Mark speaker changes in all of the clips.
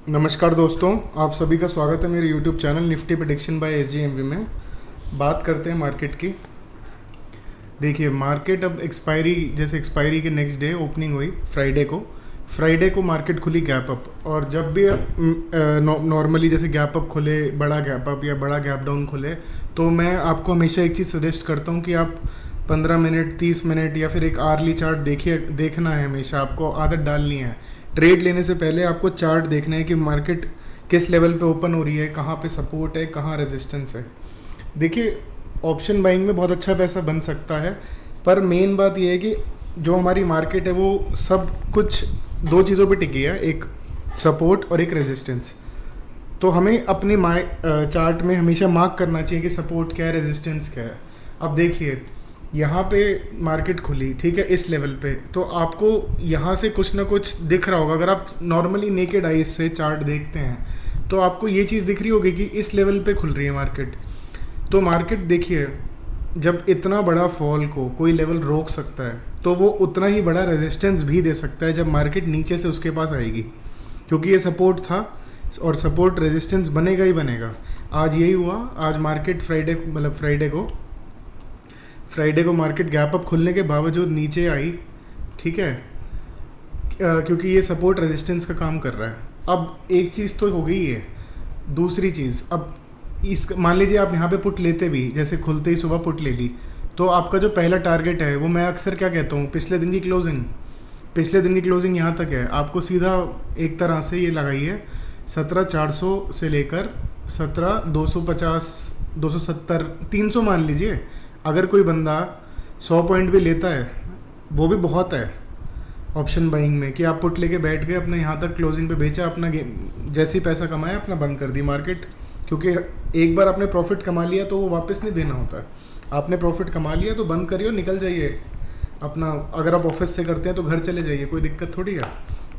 Speaker 1: नमस्कार दोस्तों, आप सभी का स्वागत है मेरे YouTube channel Nifty prediction by SGMV में। बात करते हैं मार्केट की। देखिए, मार्केट अब एक्सपायरी के नेक्स्ट डे ओपनिंग हुई फ्राइडे को मार्केट खुली गैप अप। और जब भी नॉर्मली जैसे गैप अप खुले, बड़ा गैप अप या बड़ा गैप डाउन खुले, तो मैं आपको हमेशा एक चीज़ सजेस्ट करता हूँ कि आप 15 मिनट 30 मिनट या फिर एक आर्ली चार्ट देखना है। हमेशा आपको आदत डालनी है। ट्रेड लेने से पहले आपको चार्ट देखना है कि मार्केट किस लेवल पे ओपन हो रही है, कहाँ पे सपोर्ट है, कहाँ रेजिस्टेंस है। देखिए, ऑप्शन बाइंग में बहुत अच्छा पैसा बन सकता है, पर मेन बात यह है कि जो हमारी मार्केट है वो सब कुछ दो चीज़ों पे टिकी है, एक सपोर्ट और एक रेजिस्टेंस। तो हमें अपनी चार्ट में हमेशा मार्क करना चाहिए कि सपोर्ट क्या है, रेजिस्टेंस क्या है। अब देखिए, यहाँ पे मार्केट खुली, ठीक है, इस लेवल पे, तो आपको यहाँ से कुछ ना कुछ दिख रहा होगा। अगर आप नॉर्मली नेकेड आइज से चार्ट देखते हैं तो आपको ये चीज़ दिख रही होगी कि इस लेवल पे खुल रही है मार्केट। तो मार्केट देखिए, जब इतना बड़ा फॉल को कोई लेवल रोक सकता है तो वो उतना ही बड़ा रेजिस्टेंस भी दे सकता है जब मार्केट नीचे से उसके पास आएगी, क्योंकि ये सपोर्ट था और सपोर्ट रेजिस्टेंस बनेगा ही बनेगा। आज यही हुआ। आज मार्केट फ्राइडे को मार्केट गैप अप खुलने के बावजूद नीचे आई, ठीक है, क्योंकि ये सपोर्ट रेजिस्टेंस का काम कर रहा है। अब एक चीज़ तो हो गई है। दूसरी चीज़, अब इस मान लीजिए आप यहाँ पे पुट लेते भी, जैसे खुलते ही सुबह पुट ले ली, तो आपका जो पहला टारगेट है वो मैं अक्सर क्या कहता हूँ, पिछले दिन की क्लोजिंग यहाँ तक है। आपको सीधा एक तरह से ये लगाइए 17,400 से लेकर 17,250, 270, 300 मान लीजिए। अगर कोई बंदा 100 पॉइंट भी लेता है वो भी बहुत है ऑप्शन बाइंग में, कि आप पुट लेके बैठ गए, अपने यहाँ तक क्लोजिंग पे बेचा, अपना जैसे ही पैसा कमाया अपना बंद कर दी मार्केट। क्योंकि एक बार आपने प्रॉफिट कमा लिया तो वो वापस नहीं देना होता है। आपने प्रॉफिट कमा लिया तो बंद करिए और निकल जाइए अपना। अगर आप ऑफिस से करते हैं तो घर चले जाइए, कोई दिक्कत थोड़ी है।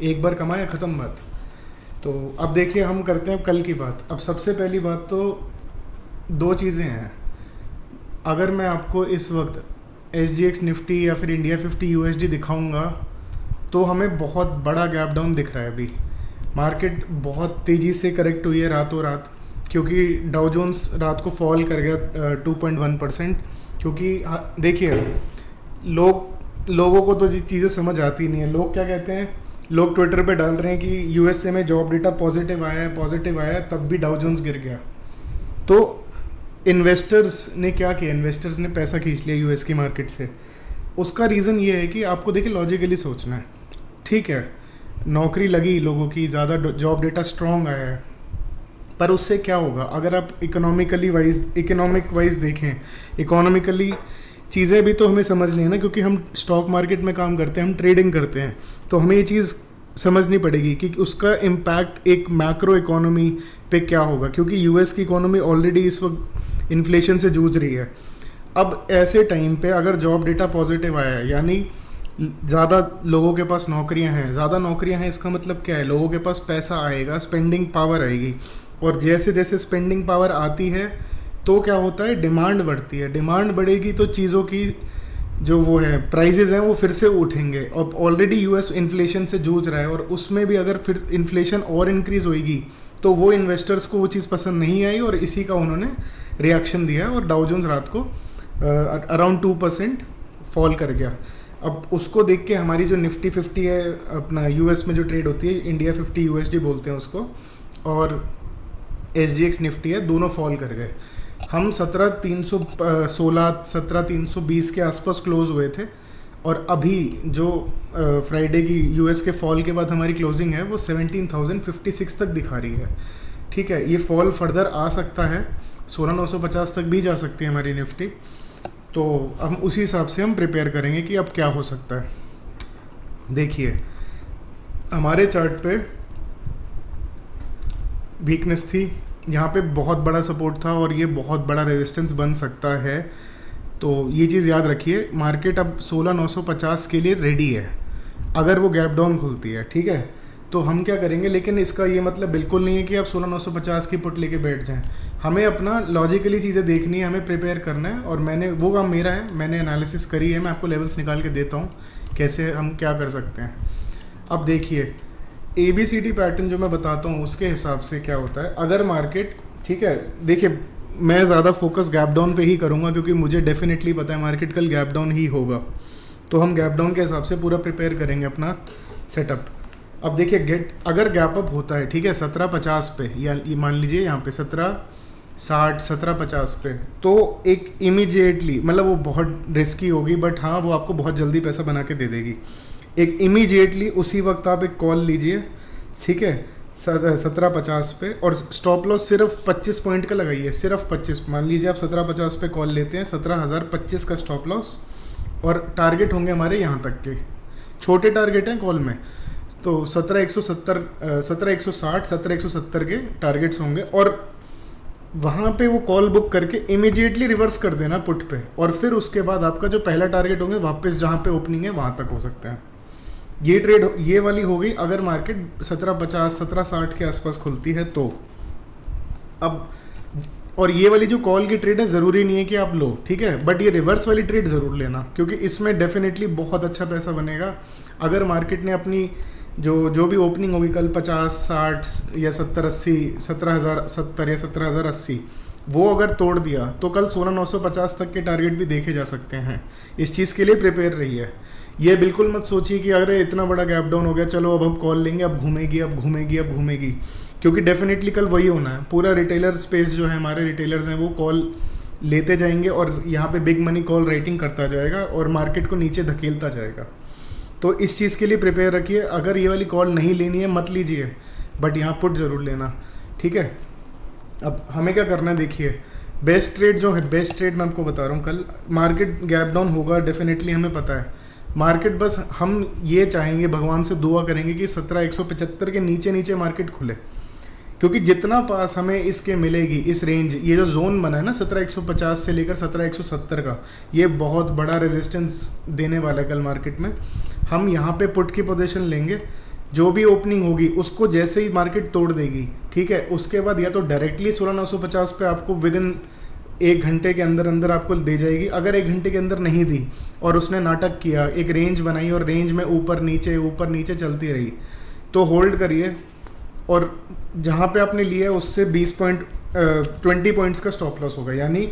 Speaker 1: एक बार कमाया, ख़त्म बात। तो अब देखिए, हम करते हैं कल की बात। अब सबसे पहली बात तो दो चीज़ें हैं। अगर मैं आपको इस वक्त SGX निफ्टी या फिर इंडिया 50 USD दिखाऊंगा तो हमें बहुत बड़ा गैप डाउन दिख रहा है। अभी मार्केट बहुत तेज़ी से करेक्ट हुई है रातों रात, क्योंकि डाउ जोन्स रात को फॉल कर गया 2.1%। क्योंकि देखिए, लोगों को तो ये चीज़ें समझ आती नहीं है। लोग क्या कहते हैं, लोग ट्विटर पे डाल रहे हैं कि USA में जॉब डेटा पॉजिटिव आया है, तब भी डाउ जोन्स गिर गया। तो इन्वेस्टर्स ने क्या किया, इन्वेस्टर्स ने पैसा खींच लिया US की मार्केट से। उसका रीज़न ये है कि आपको देखिए लॉजिकली सोचना है। ठीक है, नौकरी लगी लोगों की, ज़्यादा जॉब डेटा स्ट्रॉन्ग आया है, पर उससे क्या होगा? अगर आप इकोनॉमिक वाइज देखें, इकोनॉमिकली चीज़ें भी तो हमें समझनी है ना, क्योंकि हम स्टॉक मार्केट में काम करते हैं, हम ट्रेडिंग करते हैं, तो हमें ये चीज़ समझनी पड़ेगी कि उसका इम्पैक्ट एक मैक्रो इकोनॉमी पे क्या होगा। क्योंकि US की इकोनॉमी ऑलरेडी इस वक्त इन्फ्लेशन से जूझ रही है। अब ऐसे टाइम पे अगर जॉब डेटा पॉजिटिव आया है, यानी ज़्यादा लोगों के पास नौकरियां हैं, इसका मतलब क्या है? लोगों के पास पैसा आएगा, स्पेंडिंग पावर आएगी, और जैसे जैसे स्पेंडिंग पावर आती है तो क्या होता है, डिमांड बढ़ती है। डिमांड बढ़ेगी तो चीज़ों की जो वो है प्राइजेज हैं वो फिर से उठेंगे। और ऑलरेडी US इन्फ्लेशन से जूझ रहा है, और उसमें भी अगर फिर इन्फ्लेशन और इंक्रीज़ होएगी तो वो इन्वेस्टर्स को वो चीज़ पसंद नहीं आई, और इसी का उन्होंने रिएक्शन दिया, और डाउ जोन्स रात को अराउंड 2% फॉल कर गया। अब उसको देख के हमारी जो निफ्टी 50 है, अपना US में जो ट्रेड होती है, इंडिया 50 USD बोलते हैं उसको, और SGX निफ्टी है, दोनों फॉल कर गए। हम 17,316 17,320 के आसपास क्लोज हुए थे, और अभी जो फ्राइडे की US के फॉल के बाद हमारी क्लोजिंग है वो 17,056 तक दिखा रही है। ठीक है, ये फॉल फर्दर आ सकता है, 16,950 तक भी जा सकती है हमारी निफ्टी। तो हम उसी हिसाब से हम प्रिपेयर करेंगे कि अब क्या हो सकता है। देखिए, हमारे चार्ट पे वीकनेस थी, यहाँ पे बहुत बड़ा सपोर्ट था, और ये बहुत बड़ा रेजिस्टेंस बन सकता है। तो ये चीज़ याद रखिए, मार्केट अब 16,950 के लिए रेडी है अगर वो गैप डाउन खुलती है। ठीक है, तो हम क्या करेंगे, लेकिन इसका ये मतलब बिल्कुल नहीं है कि आप 16,950 की पुट लेके बैठ जाएं। हमें अपना लॉजिकली चीज़ें देखनी है, हमें प्रिपेयर करना है, और वो काम मेरा है, मैंने एनालिसिस करी है, मैं आपको लेवल्स निकाल के देता हूँ कैसे हम क्या कर सकते हैं। अब देखिए, ABCD पैटर्न जो मैं बताता हूँ उसके हिसाब से क्या होता है, अगर मार्केट, ठीक है, देखिए मैं ज़्यादा फोकस गैप डाउन पे ही करूँगा क्योंकि मुझे डेफिनेटली पता है मार्केट कल गैप डाउन ही होगा, तो हम गैप डाउन के हिसाब से पूरा प्रिपेयर करेंगे अपना सेटअप। अब देखिए अगर गैप अप होता है, ठीक है, 1750 पे, या ये मान लीजिए यहाँ पे 1760 1750 पे, तो एक इमीडिएटली, मतलब वो बहुत रिस्की होगी बट हाँ वो आपको बहुत जल्दी पैसा बना के दे देगी। एक इमीडिएटली उसी वक्त आप एक कॉल लीजिए, ठीक है, 1750 पे, और स्टॉप लॉस सिर्फ 25 पॉइंट का लगाइए, सिर्फ 25। मान लीजिए आप 1750 पे कॉल लेते हैं, 17,025 का स्टॉप लॉस, और टारगेट होंगे हमारे यहाँ तक के, छोटे टारगेट हैं कॉल में, तो 17,160 17,170 के टारगेट्स होंगे, और वहाँ पे वो कॉल बुक करके इमीडिएटली रिवर्स कर देना पुट पे, और फिर उसके बाद आपका जो पहला टारगेट होंगे वापस जहाँ पे ओपनिंग है वहाँ तक हो सकते हैं। ये ट्रेड ये वाली हो गई अगर मार्केट 1750 1760 के आसपास खुलती है तो। अब और ये वाली जो कॉल की ट्रेड है ज़रूरी नहीं है कि आप लो, ठीक है, बट ये रिवर्स वाली ट्रेड ज़रूर लेना क्योंकि इसमें डेफिनेटली बहुत अच्छा पैसा बनेगा। अगर मार्केट ने अपनी जो भी ओपनिंग होगी कल 50 60 या 70 80 17,070 या 17,080, वो अगर तोड़ दिया तो कल 16,950 तक के टारगेट भी देखे जा सकते हैं। इस चीज़ के लिए प्रिपेयर रही है। ये बिल्कुल मत सोचिए कि अरे इतना बड़ा गैप डाउन हो गया चलो अब हम कॉल लेंगे, अब घूमेगी अब घूमेगी अब घूमेगी, क्योंकि डेफिनेटली कल वही होना है। पूरा रिटेलर स्पेस जो है, हमारे रिटेलर्स हैं, वो कॉल लेते जाएंगे और यहाँ पे बिग मनी कॉल राइटिंग करता जाएगा और मार्केट को नीचे धकेलता जाएगा। तो इस चीज़ के लिए प्रिपेयर रखिए। अगर ये वाली कॉल नहीं लेनी है मत लीजिए, बट यहाँ पुट ज़रूर लेना, ठीक है। अब हमें क्या करना है, देखिए बेस्ट ट्रेड जो है, बेस्ट ट्रेड मैं आपको बता रहा हूँ, कल मार्केट गैप डाउन होगा डेफिनेटली, हमें पता है। मार्केट बस हम ये चाहेंगे, भगवान से दुआ करेंगे कि 17,175 के नीचे नीचे मार्केट खुले, क्योंकि जितना पास हमें इसके मिलेगी, इस रेंज, ये जो जोन बना है ना 17,150 से लेकर 17,170 का, ये बहुत बड़ा रेजिस्टेंस देने वाला है कल मार्केट में। हम यहाँ पे पुट की पोजीशन लेंगे, जो भी ओपनिंग होगी उसको जैसे ही मार्केट तोड़ देगी, ठीक है, उसके बाद या तो डायरेक्टली 16,950 पे आपको विद इन 1 घंटे के अंदर अंदर आपको दे जाएगी। अगर 1 घंटे के अंदर नहीं दी और उसने नाटक किया, एक रेंज बनाई और रेंज में ऊपर नीचे चलती रही, तो होल्ड करिए, और जहाँ पे आपने लिया है उससे 20 पॉइंट्स का स्टॉप लॉस होगा। यानी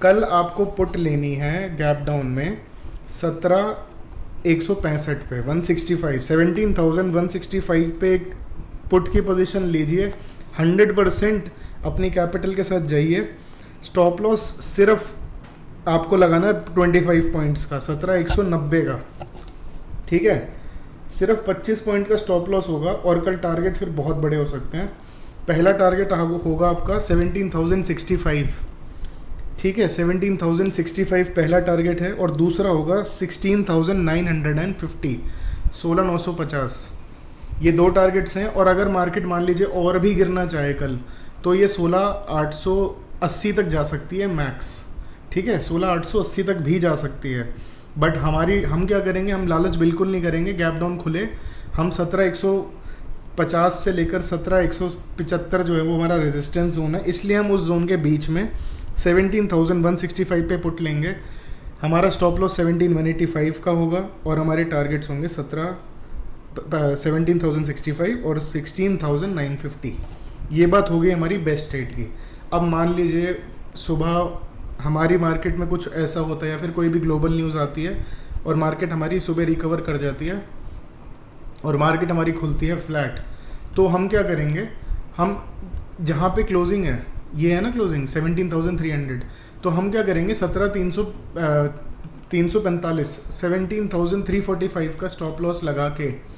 Speaker 1: कल आपको पुट लेनी है गैप डाउन में 17,165 पे, 17,165 पे एक पुट की पोजीशन लीजिए। 100% अपनी कैपिटल के साथ जाइए। स्टॉप लॉस सिर्फ आपको लगाना है 25 पॉइंट्स का, 17,190 का, ठीक है, सिर्फ 25 पॉइंट का स्टॉप लॉस होगा, और कल टारगेट फिर बहुत बड़े हो सकते हैं। पहला टारगेट होगा आपका 17,065, ठीक है, 17,065 पहला टारगेट है, और दूसरा होगा 16,950, 16,950। ये 2 टारगेट्स हैं। और अगर मार्केट मान लीजिए और भी गिरना चाहे कल, तो ये 16,880 तक जा सकती है मैक्स, ठीक है, 16,880 तक भी जा सकती है। बट हम क्या करेंगे, हम लालच बिल्कुल नहीं करेंगे। गैप डाउन खुले, हम 17,150 से लेकर 17,175 जो है वो हमारा रेजिस्टेंस जोन है, इसलिए हम उस जोन के बीच में 17,165 पे पुट लेंगे। हमारा स्टॉप लॉस 17,185 का होगा, और हमारे टारगेट्स होंगे 17,065 और 16,950। ये बात हो गई हमारी बेस्ट ट्रेड की। अब मान लीजिए सुबह हमारी मार्केट में कुछ ऐसा होता है, या फिर कोई भी ग्लोबल न्यूज़ आती है और मार्केट हमारी सुबह रिकवर कर जाती है और मार्केट हमारी खुलती है फ्लैट, तो हम क्या करेंगे, हम जहाँ पे क्लोजिंग है, ये है ना क्लोजिंग 17,300, तो हम क्या करेंगे 17,345 17,345 का स्टॉप लॉस लगा के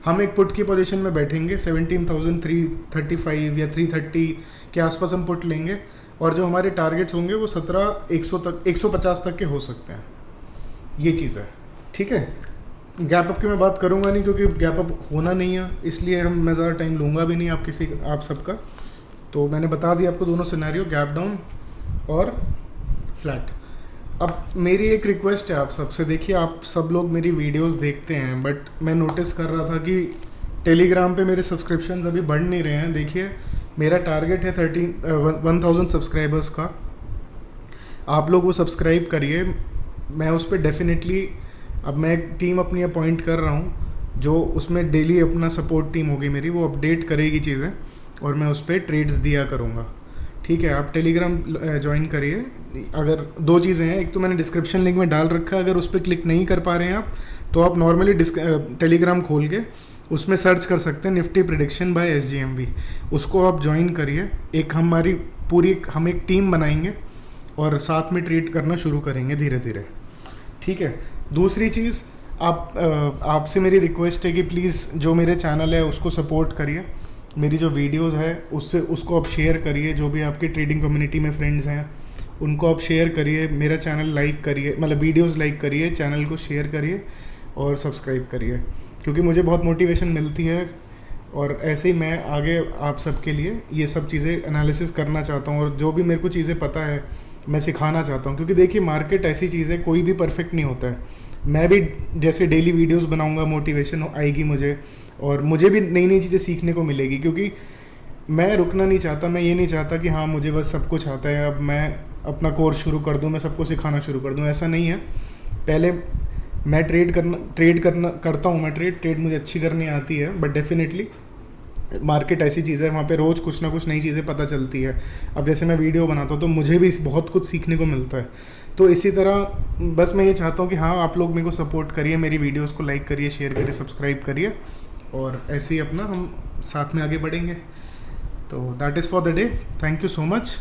Speaker 1: हम एक पुट की पोजीशन में बैठेंगे। 17,335 या 330 के आसपास हम पुट लेंगे, और जो हमारे टारगेट्स होंगे वो 17,150 तक के हो सकते हैं। ये चीज़ है, ठीक है। गैप अप की मैं बात करूँगा नहीं, क्योंकि गैप अप होना नहीं है, इसलिए मैं ज़्यादा टाइम लूँगा भी नहीं आप सबका। तो मैंने बता दिया आपको दोनों सिनेरियो, गैप डाउन और फ्लैट। अब मेरी एक रिक्वेस्ट है आप सबसे, देखिए आप सब लोग मेरी वीडियोस देखते हैं, बट मैं नोटिस कर रहा था कि टेलीग्राम पे मेरे सब्सक्रिप्शंस अभी बढ़ नहीं रहे हैं। देखिए मेरा टारगेट है 1,000 सब्सक्राइबर्स का। आप लोग वो सब्सक्राइब करिए, मैं उस पर डेफिनेटली, अब मैं एक टीम अपनी अपॉइंट कर रहा हूँ, जो उसमें डेली अपना सपोर्ट टीम होगी मेरी, वो अपडेट करेगी चीज़ें और मैं उस पर ट्रेड्स दिया करूँगा। ठीक है, आप टेलीग्राम ज्वाइन करिए। अगर दो चीज़ें हैं, एक तो मैंने डिस्क्रिप्शन लिंक में डाल रखा है, अगर उस पर क्लिक नहीं कर पा रहे हैं आप तो आप नॉर्मली टेलीग्राम खोल के उसमें सर्च कर सकते हैं निफ्टी प्रिडिक्शन बाय SGMV, उसको आप ज्वाइन करिए। एक हम एक टीम बनाएंगे और साथ में ट्रेड करना शुरू करेंगे धीरे धीरे। ठीक है, दूसरी चीज़, आपसे मेरी रिक्वेस्ट है कि प्लीज़ जो मेरे चैनल है उसको सपोर्ट करिए, मेरी जो वीडियोस है उसको आप शेयर करिए। जो भी आपके ट्रेडिंग कम्युनिटी में फ्रेंड्स हैं उनको आप शेयर करिए, मेरा चैनल लाइक करिए, मतलब वीडियोस लाइक करिए, चैनल को शेयर करिए और सब्सक्राइब करिए, क्योंकि मुझे बहुत मोटिवेशन मिलती है और ऐसे ही मैं आगे आप सबके लिए ये सब चीज़ें एनालिसिस करना चाहता हूँ और जो भी मेरे को चीज़ें पता है मैं सिखाना चाहता हूँ। क्योंकि देखिए मार्केट ऐसी चीज़ है, कोई भी परफेक्ट नहीं होता है। मैं भी जैसे डेली वीडियोस बनाऊंगा, मोटिवेशन आएगी मुझे और मुझे भी नई नई चीज़ें सीखने को मिलेगी, क्योंकि मैं रुकना नहीं चाहता। मैं ये नहीं चाहता कि हाँ मुझे बस सब कुछ आता है, अब मैं अपना कोर्स शुरू कर दूँ, मैं सबको सिखाना शुरू कर दूँ, ऐसा नहीं है। पहले मैं ट्रेड करता हूँ, मैं ट्रेड मुझे अच्छी करनी आती है, बट डेफिनेटली मार्केट ऐसी चीज़ है, वहाँ पे रोज़ कुछ ना कुछ नई चीज़ें पता चलती है। अब जैसे मैं वीडियो बनाता हूँ तो मुझे भी बहुत कुछ सीखने को मिलता है। तो इसी तरह बस मैं ये चाहता हूँ कि हाँ आप लोग मेरे को सपोर्ट करिए, मेरी वीडियोस को लाइक करिए, शेयर करिए, सब्सक्राइब करिए और ऐसे ही अपना हम साथ में आगे बढ़ेंगे। तो that is for the day. Thank you so much.